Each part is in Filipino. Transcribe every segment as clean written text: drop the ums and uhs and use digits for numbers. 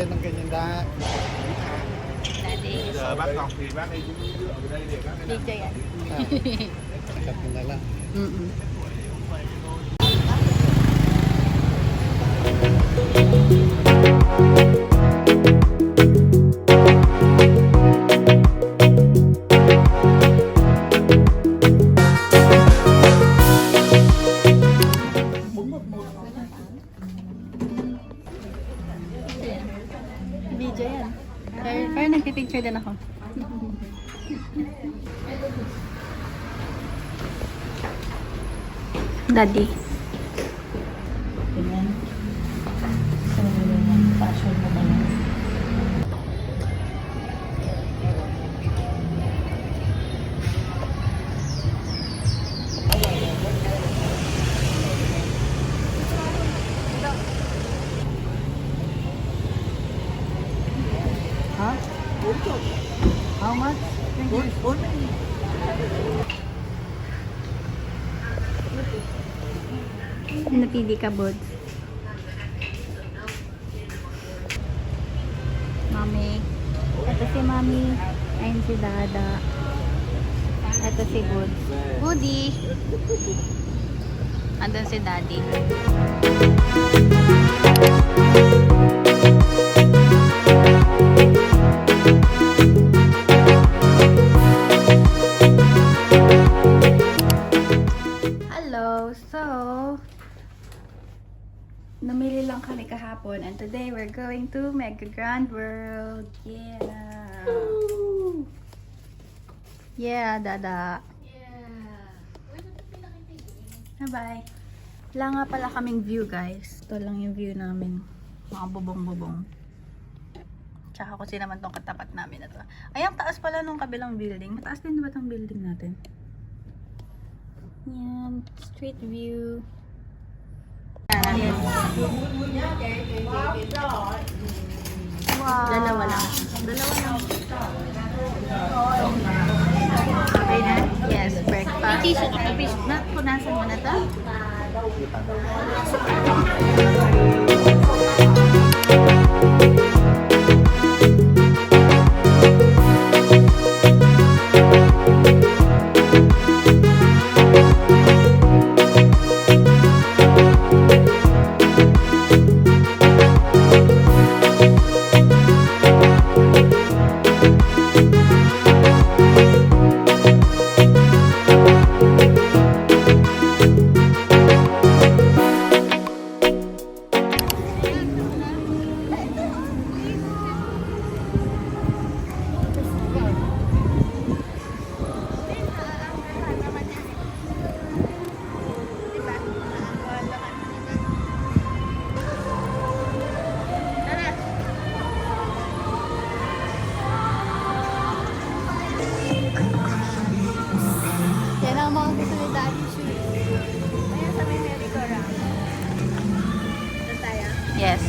tay bằng cái nhìn ta. Daddy. Giờ bác Ngọc thì bác ấy cũng dựa vào đây để bác ấy làm. DJ anh. Cắt mình lại là. DJ yan. Pero nagpipicture din ako. Daddy. Ganyan. So, fashion mo ba yan? Hả? How much? Napili ka, Bod. Mami. Ito si Mami. Ayun si Dada. Ito si Bod. Budi. Andun si Daddy. Hello! So, namili lang kami kahapon and today we're going to Mega Grand World. Yeah! Yeah, Dada. Bye-bye. Wala nga pala kaming view, guys. Ito lang yung view namin. Mga bubong-bubong. Tsaka kasi naman tong katapat namin na to. Ay, ang taas pala nung kabilang building. Mataas din ba tong building natin? Yan. Street view. Yes. Wow. Dalawa lang. Okay na? Yes, breakfast. T-shirt na. Punasan mo na to? Yan ang mga gusto ni Daddy shoes. Ayan sa may merry-go-round. Doon tayo? Yes.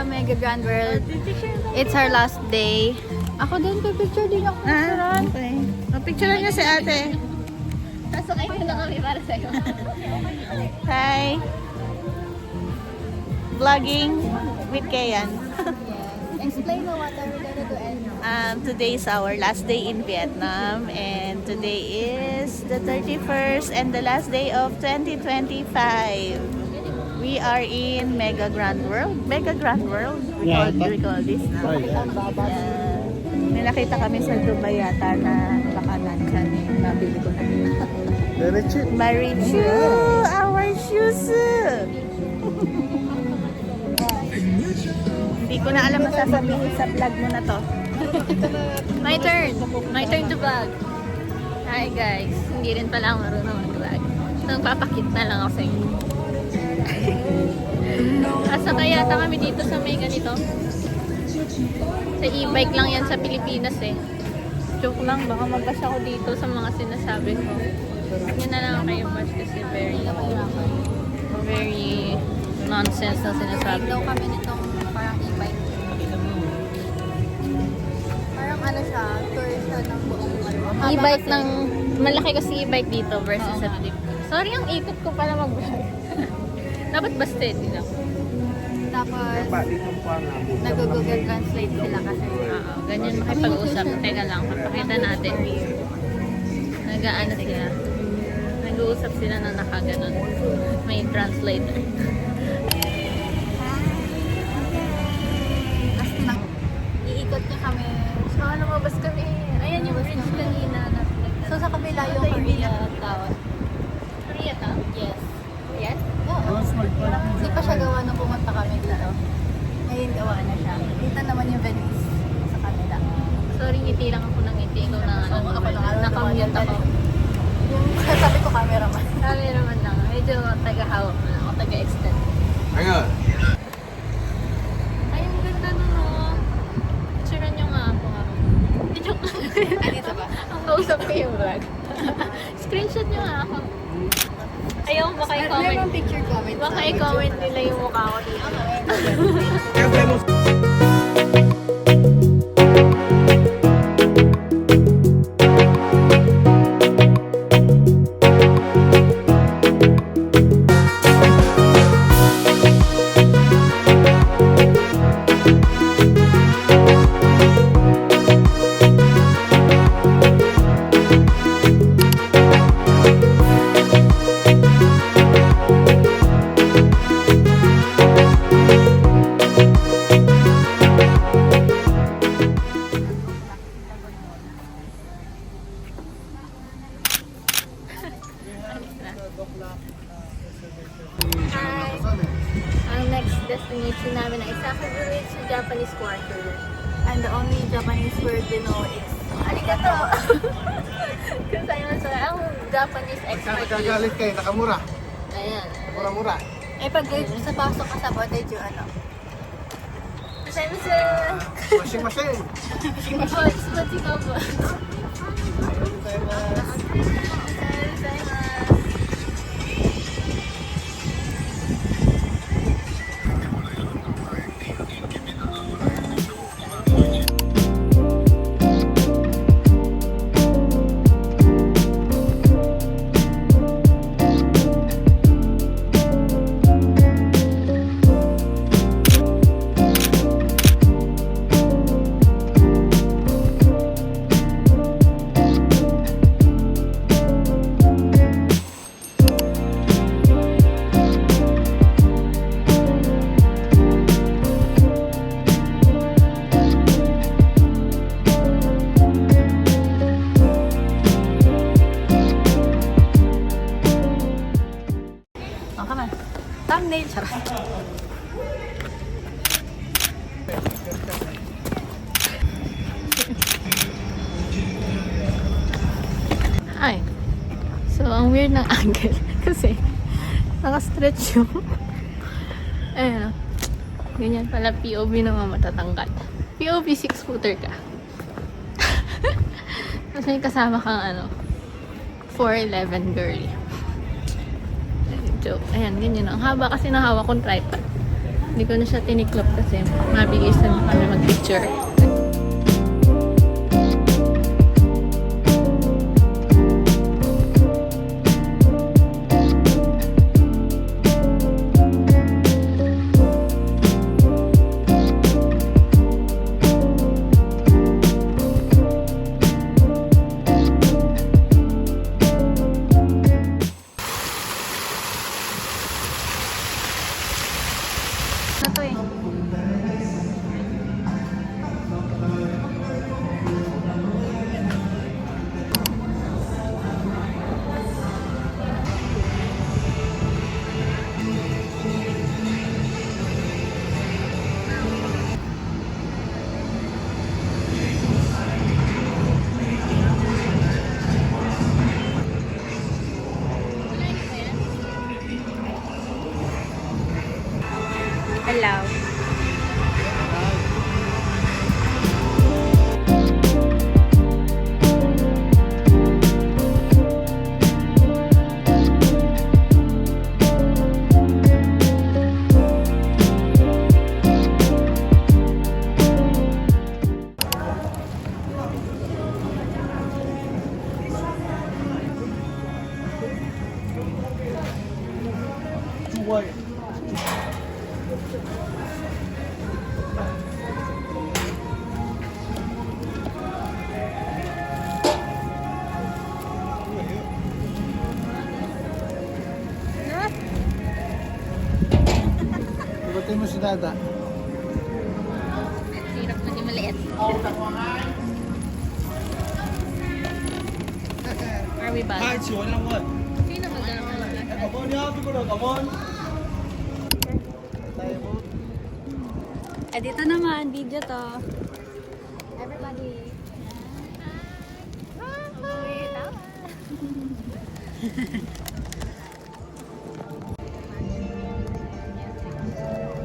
Mega Grand World. It's our last day. Ako din, picture din ako. Okay. Picture niya si ate. Nasakay ko na kami para sa'yo. Hi. Vlogging with Kayan. Explain mo what are we gonna do and Today is our last day in Vietnam and today is the 31st and the last day of 2025. We are in Mega Grand World. Mega Grand World? We call this now. May nakita kami sa Dubai yata na makanan kami. Nabili ko na. Very cheap. Very shoe! Our shoes! Hindi ko na alam masasabihin sa vlog mo na to. My turn! My turn to vlog. Hi guys! Hindi rin pala ako marunong mag-vlog. So, papakit na lang ako sa inyo. Asa kaya kami dito sa may ganito? Sa e-bike lang yan sa Pilipinas eh. Joke lang, baka mag-bash ako dito sa mga sinasabi ko. Yun na lang kayo bash kasi very nonsense na sinasabi. daw kami nitong parang e-bike. Parang ano siya, tour siya ng buong ano. E-bike ng, malaki kasi e-bike dito versus sa Pilipinas. Sorry, ang ikot ko pala mag-vlog. Dapat ba steady lang? Tapos, nag-Google Translate sila kasi. Oo, ganyan makipag-usap. Teka lang, papakita natin. Nag-ano sila. Nag-uusap sila na nakaganon. May translator. As nang iikot niya kami. So, lumabas kami. Ayan yung bridge kanina. So sa kabila yung Korea Tower. Korea ta? Yes. Yes? Oo. Hindi pa siya gawa nung pumunta kami dito. Ngayon gawa na siya. Dito naman yung Venice sa kanila. Sorry, ngiti lang ako ng ngiti. Ikaw na Oo, ako na nakamute ako. Yung sabi ko cameraman. Sabi naman lang, medyo taga-hawak na ako, taga-extend. Ayun. Ay, ang ganda nun oh. Picturean nyo nga ako nga. Joke lang. Dito ba? Ang kausap ko yung vlog. Screenshot nyo nga ako. Ayaw, baka i-comment. Meron picture comment. Baka i-comment nila yung mukha ko dito. Hi! Ang next destination namin ay Sakae Village sa Japanese Quarter. And the only Japanese word we know is Arigato! Kung sa'yo sa ang Japanese Saan expat. nagagalit kayo? Nakamura. Ayan. Mura-mura. eh pag sa pasok ka sa cottage yung ano. Sa'yo sa... Washing machine. Oh, it's what you know ba? Thumbnail, charot. Ay. So, ang weird ng angle. Kasi, naka-stretch yung... Ayan. Ganyan pala POV naman matatanggal. POV 6-footer ka. Tapos may kasama kang ano, 4'11 girly. So, ayan, ganyan. Ang haba kasi nahawak kong tripod. Hindi ko na siya tiniklop kasi mabigay sa kami mag-picture. Na to eh. mo si Dada. Hirap na yung maliit. Are we back? Sino dito naman, video to. Everybody.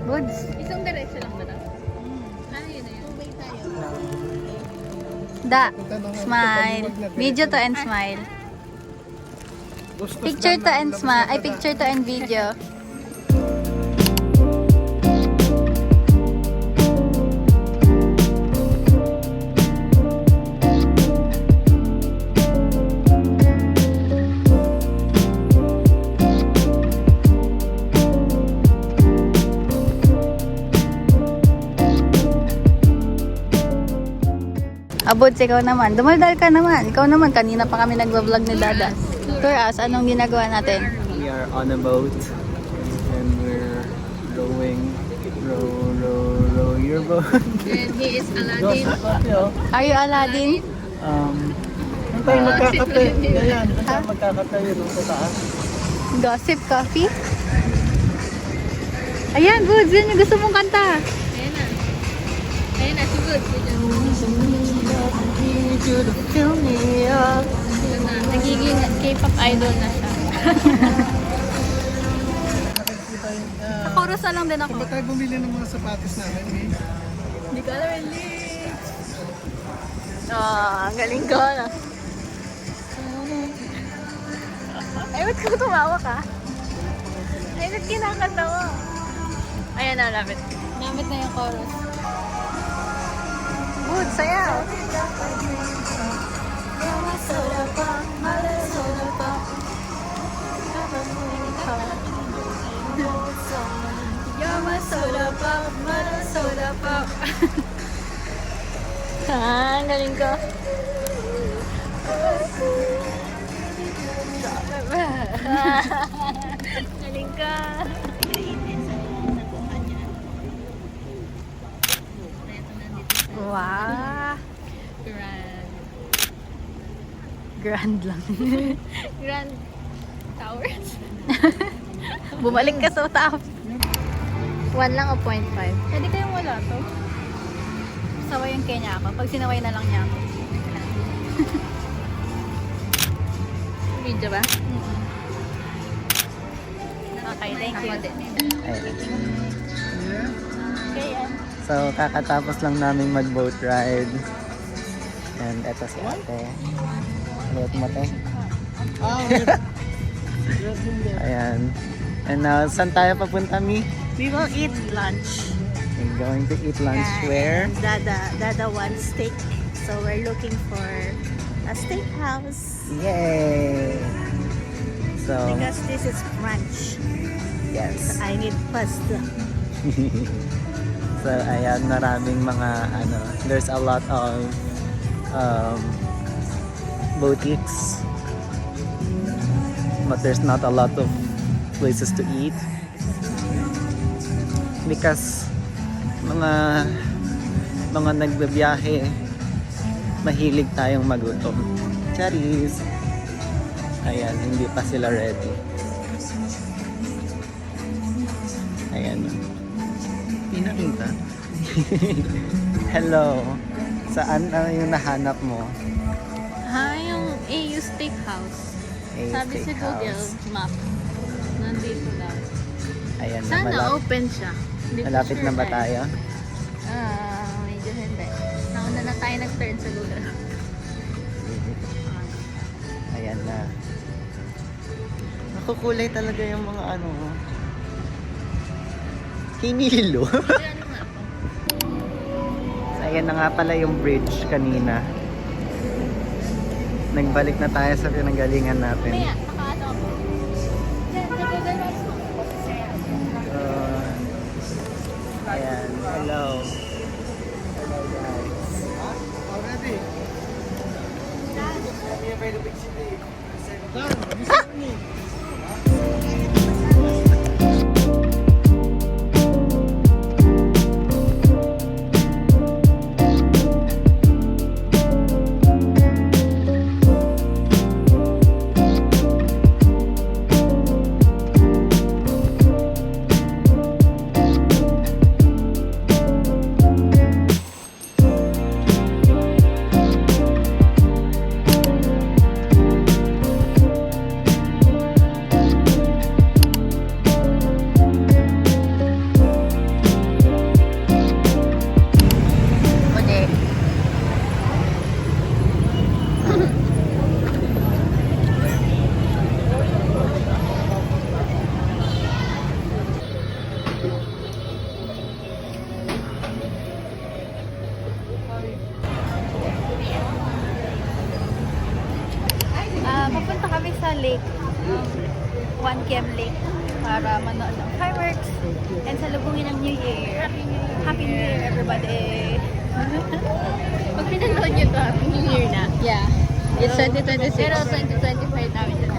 Goods. Isang diretso lang ba na? Yun na yun. Da. Smile. Video to and smile. Picture to and smile. Ay, picture to and video. Abot, ikaw naman. Dumaldal ka naman. Ikaw naman, kanina pa kami nagbablog ni Dada. Tour us, anong ginagawa natin? We are on a boat and we're rowing. Row your boat. And he is Aladdin. Are you Aladdin? Saan tayo magkakape? Ayan, saan tayo magkakape yun sa taas? Gossip Coffee? Ayan, Goods, yun yung gusto mong kanta. Ayan na. Ayan na, si Goods. Nagiging K-pop idol na siya. Sa chorus na lang din ako. Ba't tayo bumili ng mga sapatos namin, eh? Hindi ko alam yung lyrics. Ang galing ko na. Ay, ba't ka tumawa ka? Ay, ba't kinakanta mo? Ayan na, lapit. Namit na yung chorus. Good, sayaw. You're my soda pop, my soda pop. Ang galing ko. Galing ka. Wow. Grand lang. Grand Towers. Bumalik ka sa top. 1 lang o 0.5? Pwede kayong wala to. Saway yung Kenya ako. Pag sinaway na lang niya ako. Video ba? Okay, thank you. Okay, yan. So, kakatapos lang namin mag-boat ride. And eto si ate. Luot mo, te. Ayan. And now, saan tayo papunta, Mi? We will eat lunch. We're going to eat lunch where? And Dada wants steak. So we're looking for a steakhouse. Yay! So, Because this is brunch. yes. I need pasta. So, ayan, maraming mga, there's a lot of boutiques. But there's not a lot of places to eat. Because mga nagbabiyahe, mahilig tayong magutom. Charis! Ayan, hindi pa sila ready. Ayan. Hindi nakita. Hello. Saan yung nahanap mo? Yung AU Steakhouse. A Sabi sa Google steakhouse. Map. Nandito daw. Ayan na, Sana open siya. Hindi ko malapit sure na ba eh. tayo? Medyo hindi. Nauna na tayo nag-turn sa Google. Ayan na. Nakukulay talaga yung mga Hinilo. So, ayan na nga pala yung bridge kanina. Nagbalik na tayo sa pinanggalingan natin. Maya, nakaano ako. Ayan. Hello. Hello guys. Already? sa lake, 1 km lake, para manood ng fireworks and salubungin ng New Year. Happy New Year, everybody! Pag pinanood nyo to, Happy New Year na. Yeah. It's 2026. Pero 2025 namin ito.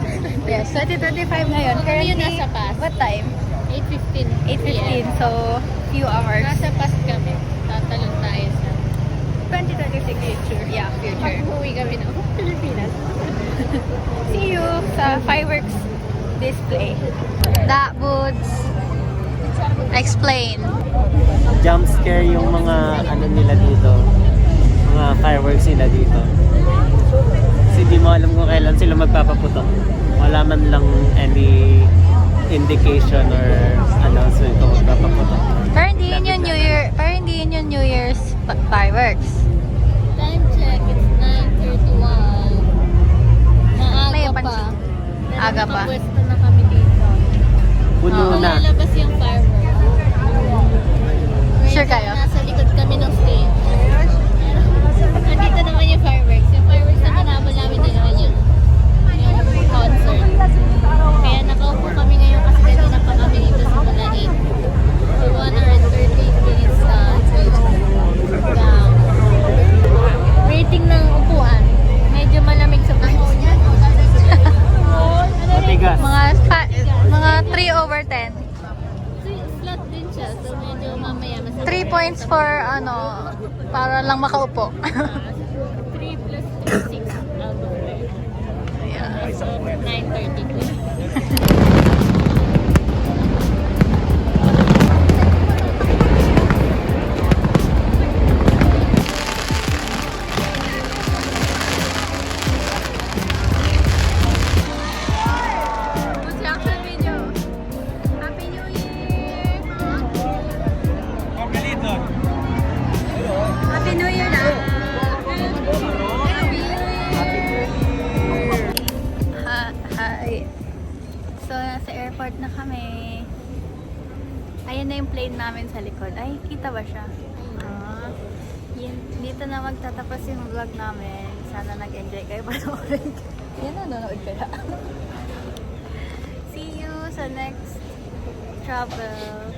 Yes, 2025 ngayon. Kami yung Currently, nasa pass. what time? 8:15. 8:15. So, few hours. Nasa pass kami. Tatalon tayo sa 2026 future. Yeah, future. Uwi kami ng Pilipinas. See you sa fireworks display. That would explain. Jump scare yung mga ano nila dito. Mga fireworks nila dito. Kasi di mo alam kung kailan sila magpapaputok. Wala man lang any indication or announcement kung magpapaputok. Pero hindi yun yung New Year. Pero hindi yun yung New Year's fireworks. Time check, it's 9:31. May Maaga pa. pansin. Aga pa. Nakapwesto na kami dito. Puno na. Lalabas yung fireworks. Sure kayo? Nasa likod kami ng stage. Nandito naman yung fireworks. Yung fireworks na kinabal namin din naman yung concert. Kaya nakaupo kami ngayon kasi kanina pa kami dito sa mula 8. So 130 minutes down. Rating ng upuan. Medyo malamig sa panahon. Matigas. Mga 3/10. Flat din siya. So medyo mamaya. 3 points for para lang makaupo. 3 plus 6 out of 10. Yeah. So 9:30 po. Construction video. Happy New Year! Happy New Year na! Hi! So, nasa airport na kami. Ayan na yung plane namin sa likod. Ay, kita ba siya? Dito na magtatapos yung vlog namin. Sana nag-enjoy kayo panoorin. Yan na, nanonood kaya. See you sa next travel.